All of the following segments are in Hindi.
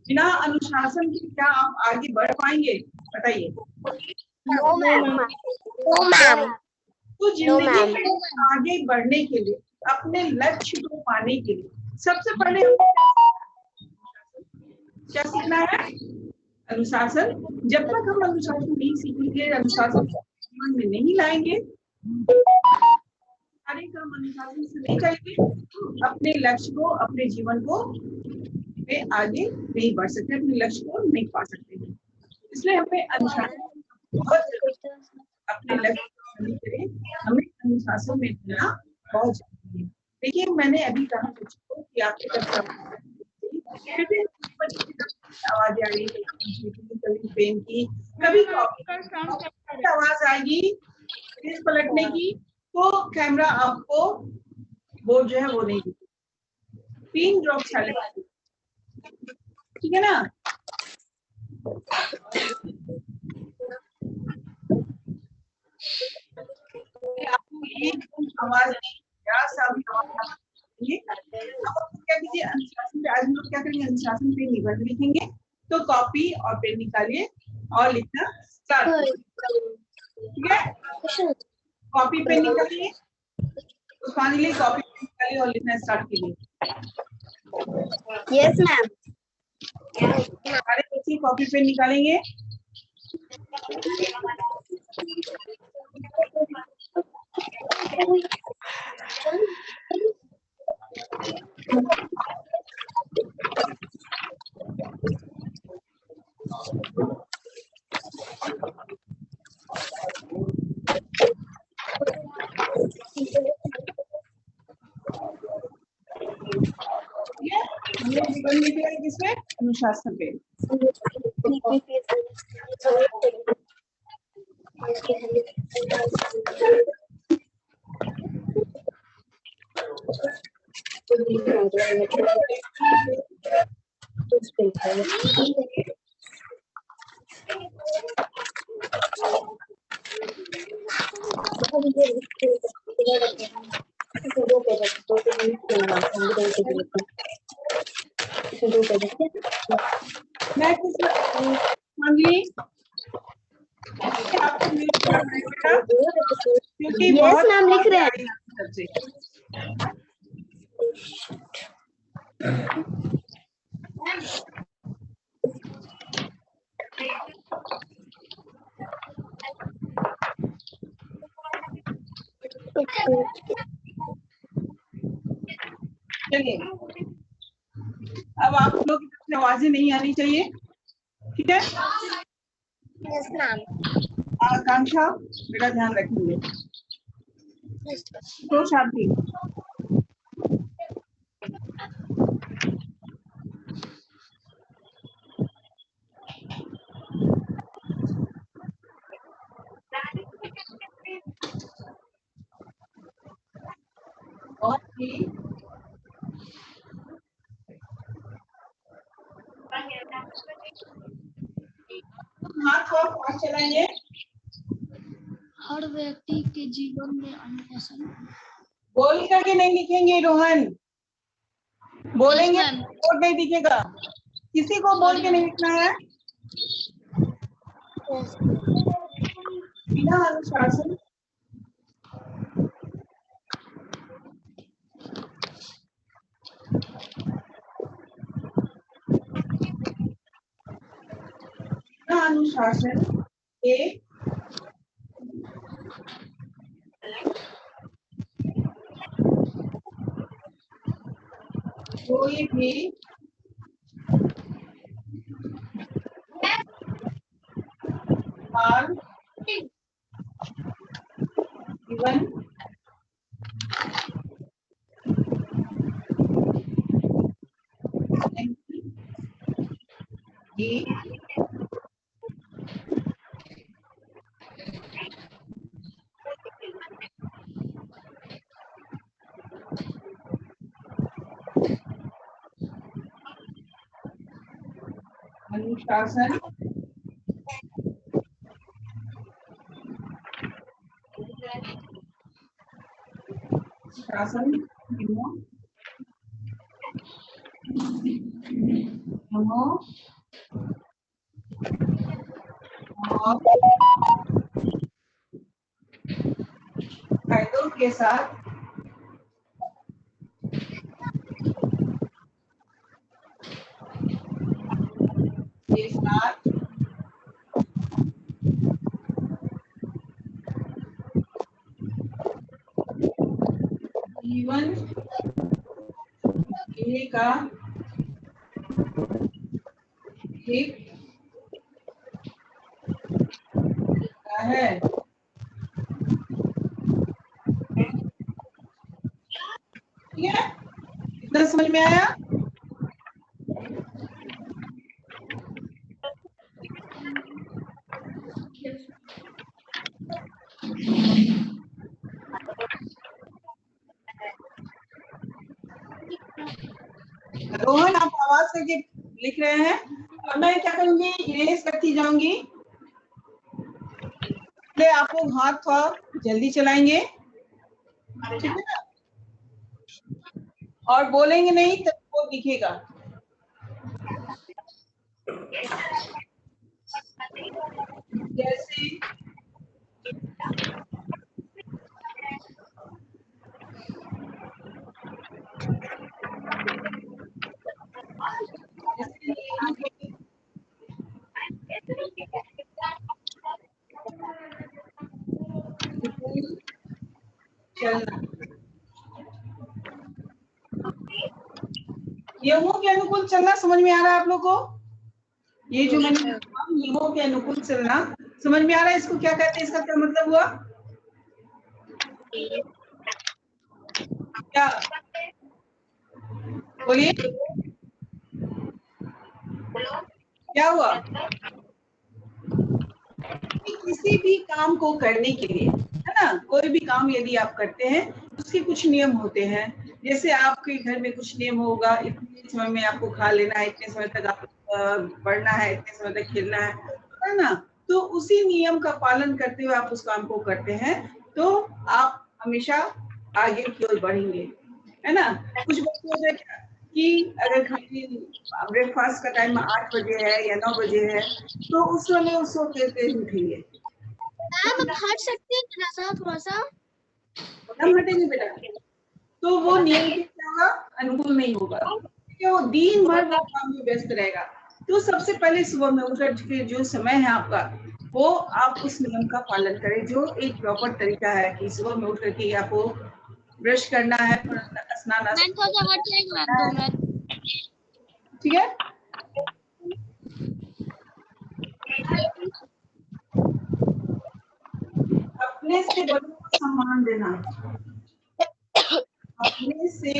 बिना अनुशासन के क्या आप आगे बढ़ पाएंगे? बताइए। No ma'am. तो जिंदगी में आगे बढ़ने के लिए, अपने लक्ष्य को पाने के लिए सबसे पहले क्या सीखना है? अनुशासन। जब तक हम अनुशासन नहीं सीखेंगे, अनुशासन जीवन में नहीं लाएंगे, सारे काम अनुशासन से नहीं करेंगे, अपने लक्ष्य को, अपने जीवन को में आगे नहीं बढ़ सकते, अपने लक्ष्य को नहीं पा सकते हैं। इसलिए हमें अनुशासन बहुत, अपने लक्ष्य को करने के लिए हमें अनुशासन में रहना बहुत जरूरी है। देखिए, मैंने अभी कहा बच्चों को कि आपके कक्षा आवाज आ रही है, कभी पेन की, कभी आवाज आएगी पेज पलटने की, तो कैमरा आपको बोर्ड जो है वो नहीं दिखेगा। 3 ड्रॉप साइलेंट, ठीक है ना? आपको एक आवाज क्या सा भी आवाज क्या कीजिए, अनुशासन पे आज हम लोग क्या करेंगे, अनुशासन पे निबंध लिखेंगे। तो कॉपी और पेन निकालिए और लिखना स्टार्ट, ठीक है? कॉपी पेन निकालिए, पुष्पांजलि कॉपी पेन निकालिए और लिखना स्टार्ट कीजिए। Yes ma'am. सारे बच्चे कॉपी पेन निकालेंगे। निबंध लिखेगा किसमें? अनुशासन पे। मैं कुछ आपको म्यूट करना है बेटा, क्योंकि बहुत मैम लिख रहे हैं। चलिए, अब आप लोग की तरफ से आवाजें नहीं आनी चाहिए, ठीक है? Yes ma'am. आकांक्षा बेटा ध्यान रखेंगे। तो शांति, और हाथ को पास चलाएंगे। हर व्यक्ति के जीवन में अनुशासन बोल करके नहीं लिखेंगे रोहन, बोलेंगे बोर्ड नहीं दिखेगा, किसी को बोल के नहीं लिखना है। बिना अनुशासन के कोई भी मान जीवन की अनुशासन शासन नमो और कायदों के साथ जीवन जीने का एक तरीका है। ठीक है, इतना समझ में आया? रोहन आप आवाज करके लिख रहे हैं और मैं क्या करूंगी, इरेज करती जाऊंगी। पहले आप लोग हाथ थोड़ा जल्दी चलाएंगे, ठीक है ना? और बोलेंगे नहीं तो वो दिखेगा। जैसे चलना, नियमों के अनुकूल चलना समझ में आ रहा है आप लोग को? ये जो मैंने नियमों के अनुकूल चलना समझ में आ रहा है? इसको क्या कहते हैं, इसका क्या मतलब हुआ? क्या बोलिए, क्या हुआ? किसी भी काम को करने के लिए, है ना, कोई भी काम यदि आप करते हैं उसके कुछ नियम होते हैं। जैसे आपके घर में कुछ नियम होगा, इतने समय में आपको खा लेना है, इतने समय तक आपको पढ़ना है, इतने समय तक खेलना है ना? तो उसी नियम का पालन करते हुए आप उस काम को करते हैं तो आप हमेशा आगे की ओर बढ़ेंगे, है ना? कुछ बच्चे होते हैं कि अगर खाली ब्रेकफास्ट का टाइम 8 बजे है या 9 बजे है तो उस समय उसको कहते हैं उठेंगे। मैम आप हट सकते हैं थोड़ा सा? हम हटेंगे बेटा, तो वो नियम के क्या होगा, अनुकूल नहीं होगा, क्योंकि वो दिन भर वो काम में व्यस्त रहेगा। तो सबसे पहले सुबह में उठ के जो समय है आपका, वो आप उस नियम का पालन करें, जो एक प्रॉपर तरीका है कि सुबह में उठ करके आपको ब्रश करना है, स्नान, ठीक है? अपने से बड़ों को सम्मान देना, अपने से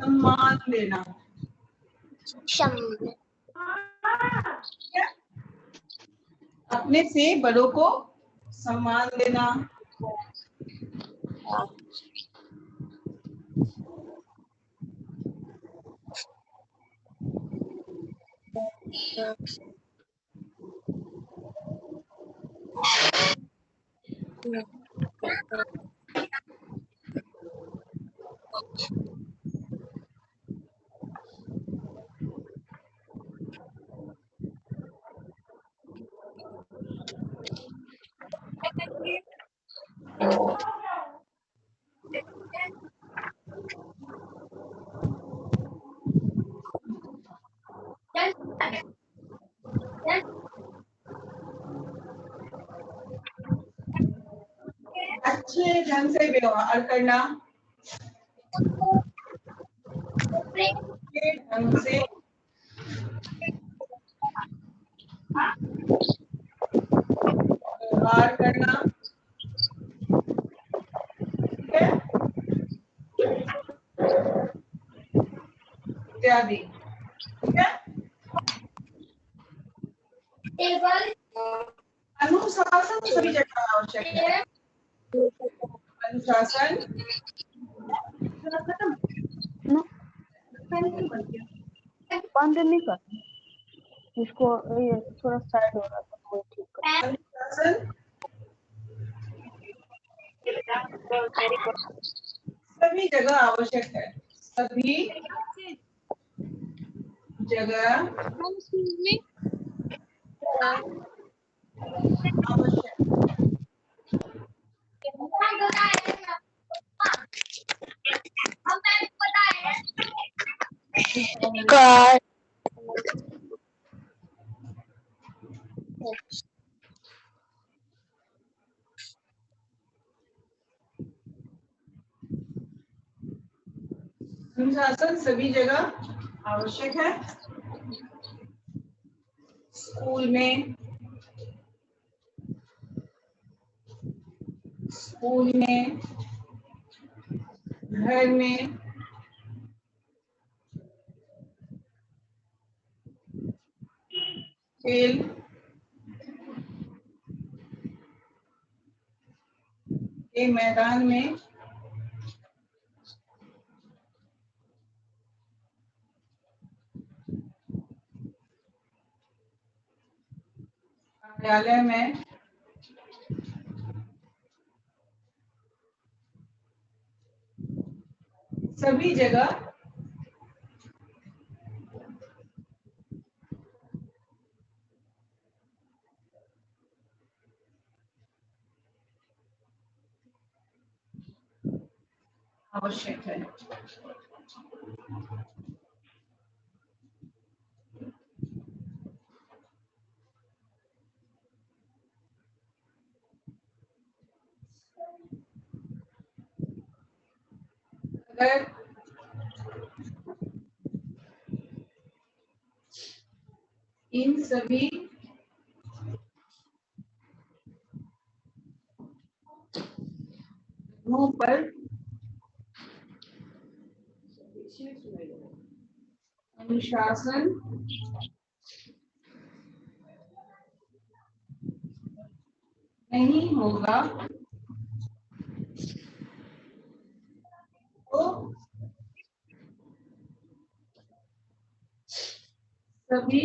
सम्मान देना, अपने से बड़ों को सम्मान देना, अच्छे ढंग से व्यवहार करना, अच्छे ढंग से व्यवहार करना, ठीक है, इत्यादि, ठीक है। अनुशासन सभी जगह आवश्यक है, अनुशासन बंद नहीं करना इसको, ये थोड़ा साइड हो रहा था वो ठीक कर। अनुशासन सभी जगह आवश्यक है, सभी जगह आवश्यक। अनुशासन सभी जगह आवश्यक है। स्कूल में, घर में, खेल के मैदान में, कार्यालय में, सभी जगह आवश्यक है। अगर इन सभी जगहों पर अनुशासन नहीं होगा तो सभी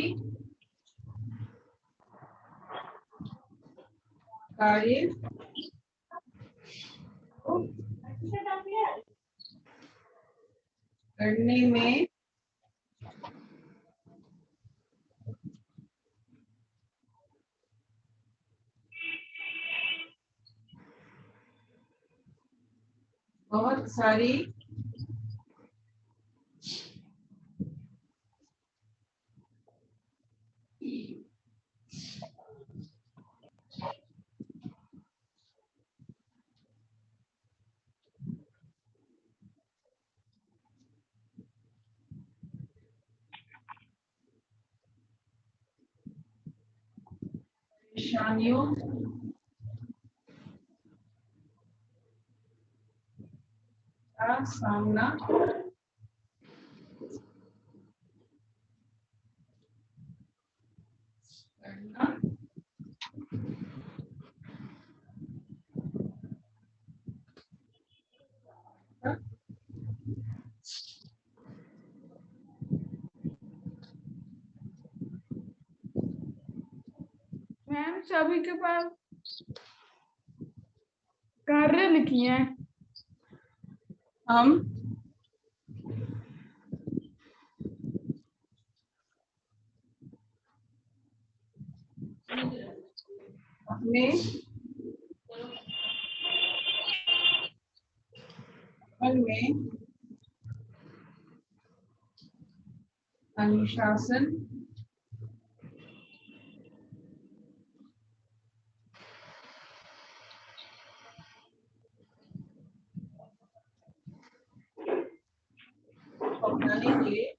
कार्य करने में बहुत सारी परेशानियों का सामना करना मैम सभी के पास कार्य लिखी है। हम अपने मन में अनुशासन अपनाने के लिए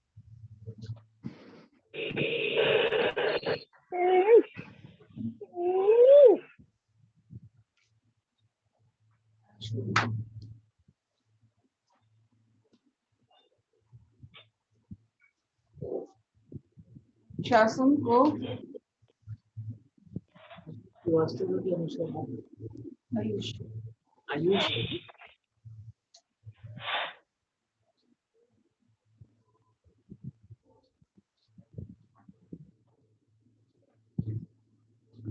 शासन को आयुष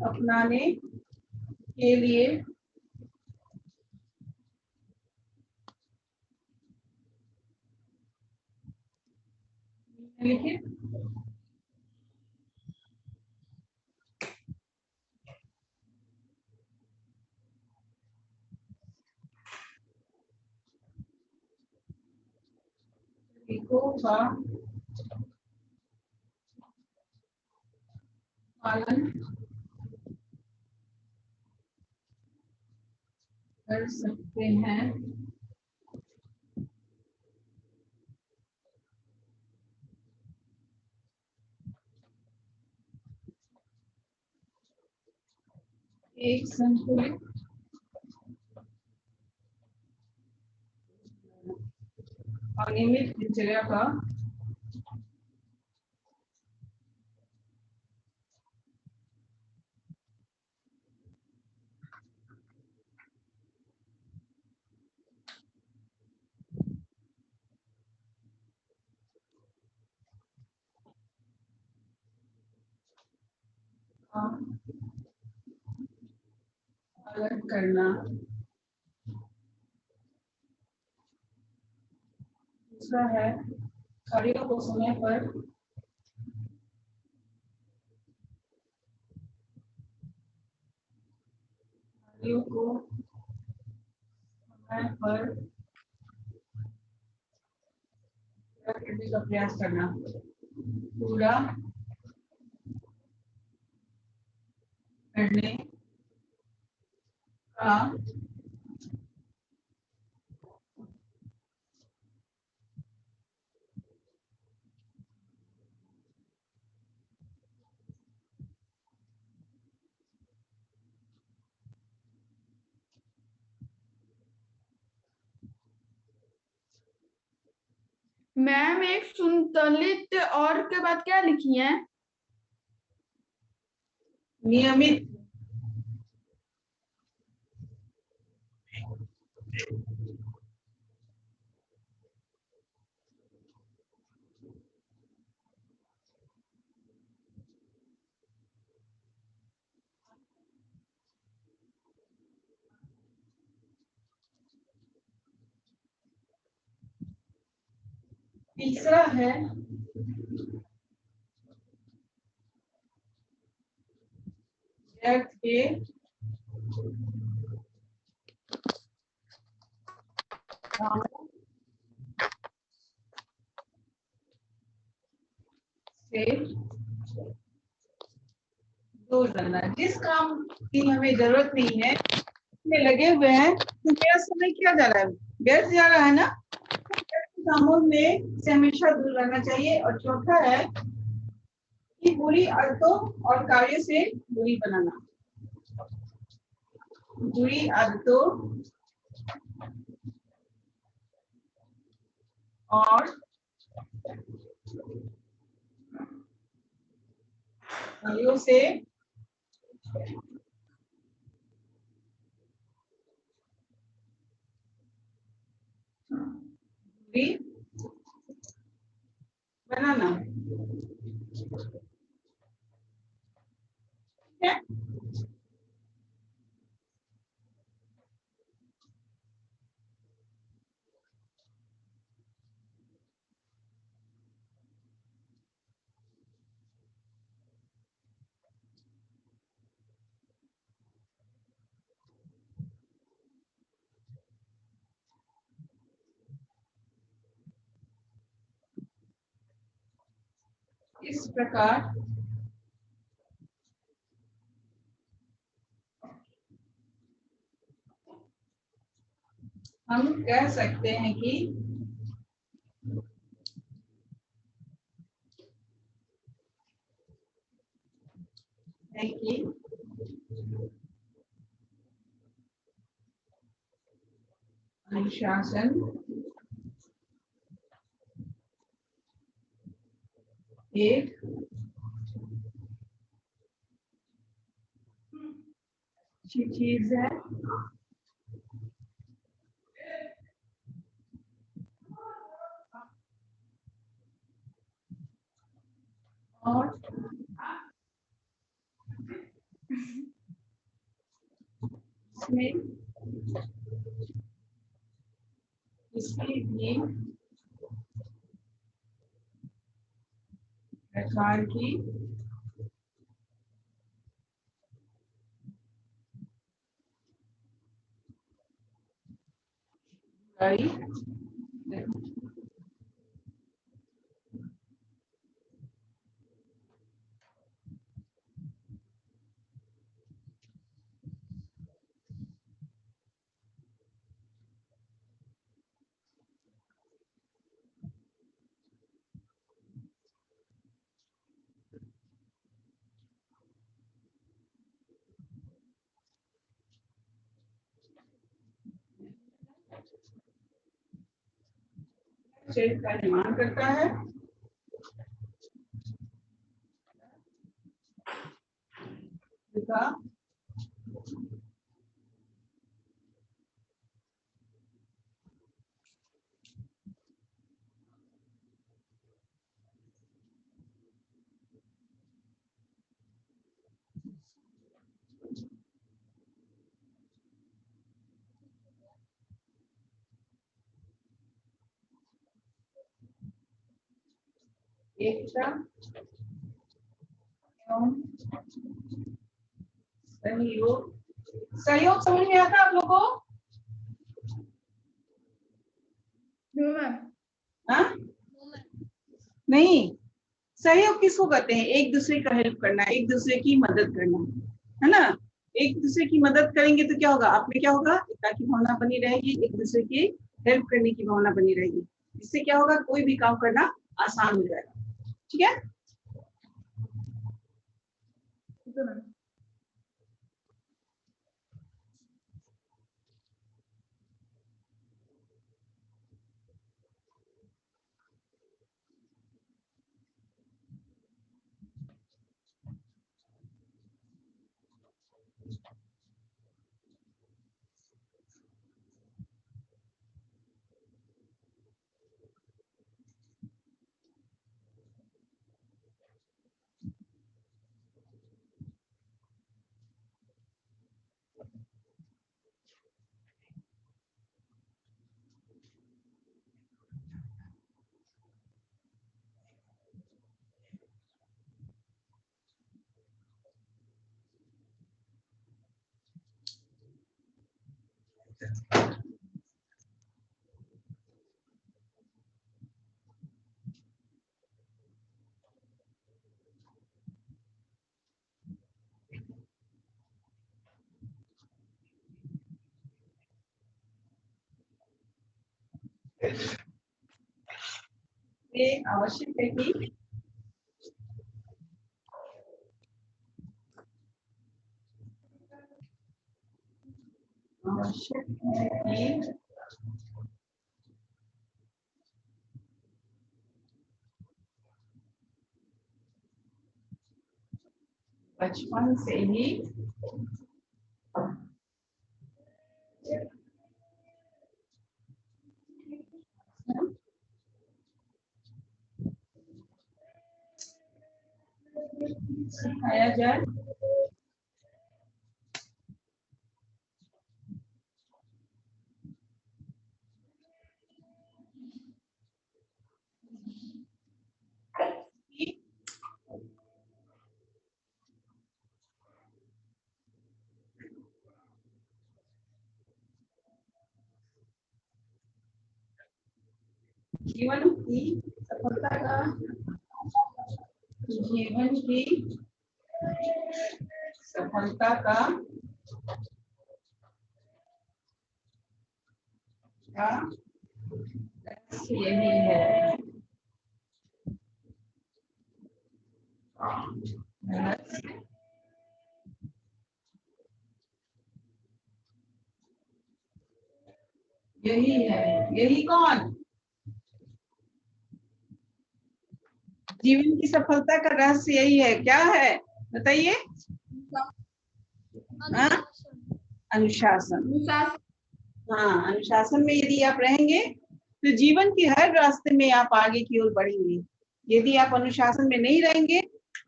अपनाने के लिए लिखिए तरीकों का पालन कर सकते हैं एक संतुलित और नियमित दिनचर्या का पालन करना। दूसरा है कार्यों को समय पर कार्यों को समय पर पूरा करने का प्रयास करना। पूरा करने का मैम एक संतुलित और के बाद क्या लिखी है? नियमित तीसरा है व्यर्थ के कामों से दूर रहना। जिस काम की हमें जरूरत नहीं है उसमें लगे हुए हैं तो मेरा समय क्या जा रहा है, व्यर्थ जा रहा है ना। कामों में से हमेशा दूर रहना चाहिए। और चौथा है कि बुरी आदतों और कार्यों से दूरी बनाना। बुरी आदतों और कार्यों से दूरी बनाना। ठीक है? इस प्रकार हम कह सकते हैं कि अनुशासन एक अच्छी चीज है और इसमें किसी भी प्रकार की बुराई चरित्र का निर्माण करता है। का एकता एवं सहयोग। सहयोग समझ में आता आप लोग को? हाँ? नहीं, सहयोग किसको कहते हैं? एक दूसरे का हेल्प करना, एक दूसरे की मदद करना, है ना। एक दूसरे की मदद करेंगे तो क्या होगा? आप में क्या होगा? एकता की भावना बनी रहेगी, एक दूसरे की हेल्प करने की भावना बनी रहेगी। इससे क्या होगा? कोई भी काम करना आसान हो जाएगा। ठीक है। ये आवश्यक है कि बचपन से ही सिखाया जाए कि जीवन की सफलता का रहस्य यही है। यही है। यही कौन? जीवन की सफलता का रहस्य यही है। क्या है बताइए? हाँ? अनुशासन। हाँ, अनुशासन में यदि आप रहेंगे तो जीवन के हर रास्ते में आप आगे की ओर बढ़ेंगे। यदि आप अनुशासन में नहीं रहेंगे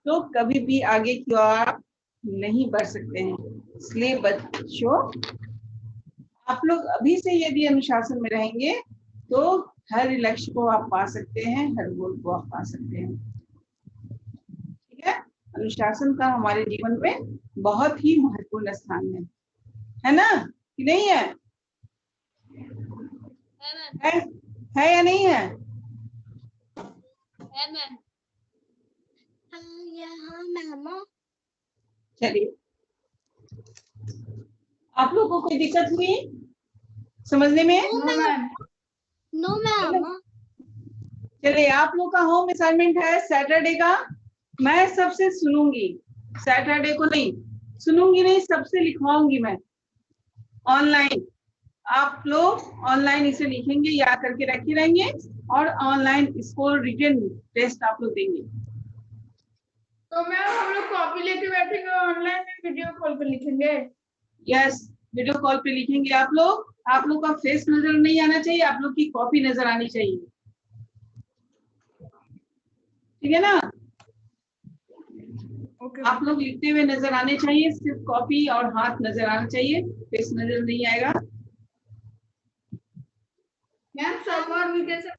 तो कभी भी आगे की ओर आप नहीं बढ़ सकते हैं। इसलिए बच्चों, आप लोग अभी से यदि अनुशासन में रहेंगे तो हर लक्ष्य को आप पा सकते हैं, हर गोल को आप पा सकते हैं। अनुशासन का हमारे जीवन में बहुत ही महत्वपूर्ण स्थान है ना कि नहीं है? है या नहीं है? चलिए, आप लोगों को कोई दिक्कत हुई समझने में? No ma'am. चलिए, आप लोग का होम असाइनमेंट है सैटरडे का। मैं सबसे सुनूंगी, सैटरडे को नहीं सुनूंगी, नहीं सबसे लिखवाऊंगी मैं ऑनलाइन। आप लोग ऑनलाइन इसे लिखेंगे, याद करके रखे रहेंगे और ऑनलाइन इसको रिटन टेस्ट आप लोग देंगे। तो मैम हम लोग कॉपी लेके बैठेंगे ऑनलाइन में वीडियो कॉल पे लिखेंगे? यस, वीडियो कॉल पे लिखेंगे आप लोग। आप लोग का फेस नजर नहीं आना चाहिए, आप लोग की कॉपी नजर आनी चाहिए, ठीक है ना? ओके। आप लोग लिखते हुए नजर आने चाहिए, सिर्फ कॉपी और हाथ नजर आना चाहिए, फेस नजर नहीं आएगा। Ma'am summer vacation